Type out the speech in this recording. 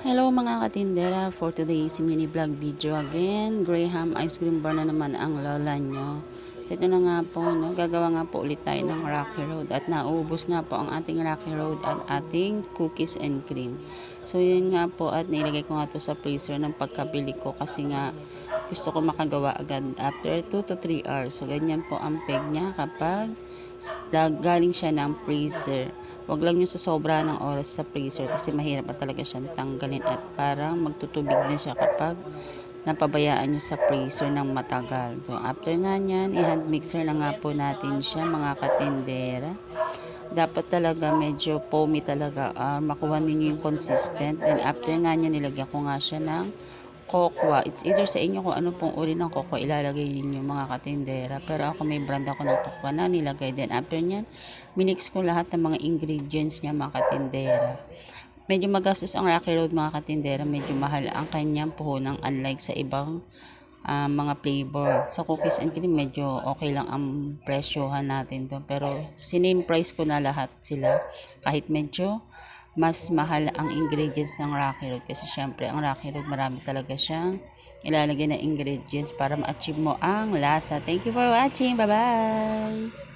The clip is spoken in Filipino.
Hello mga katindera, for today's mini vlog video again, Graham ice cream bar na naman ang lola nyo. So ito na nga po, no? Gagawa nga po ulit tayo ng Rocky Road at naubos nga po ang ating Rocky Road at ating cookies and cream. So yun nga po at nilagay ko nga to sa freezer ng pagkabili ko kasi nga gusto ko makagawa agad after 2 to 3 hours. So ganyan po ang peg niya kapag galing siya ng freezer. Huwag lang nyo susobra ng oras sa freezer kasi mahirap pa talaga siyang tanggalin at parang magtutubig na siya kapag napabayaan nyo sa freezer ng matagal. So after nga nyan, i-hand mixer na nga po natin siya mga katindera. Dapat talaga medyo foamy talaga, makuha ninyo yung consistent. And after nga nyan, nilagyan ko nga siya ng kokwa. It's either sa inyo kung ano pong uri ng kokwa ilalagay ninyo mga katindera. Pero ako may brand ako ng kokwa na nilagay din. After nyan, minix ko lahat ng mga ingredients niya mga katindera. Medyo magastos ang Rocky Road mga katindera. Medyo mahal ang kanyang puhunan unlike sa ibang mga flavor. Sa cookies and cream, medyo okay lang ang presyohan natin to. Pero siname price ko na lahat sila. Kahit medyo mas mahal ang ingredients ng Rocky Road kasi syempre ang Rocky Road marami talaga siyang ilalagay na ingredients para ma-achieve mo ang lasa. Thank you for watching. Bye bye.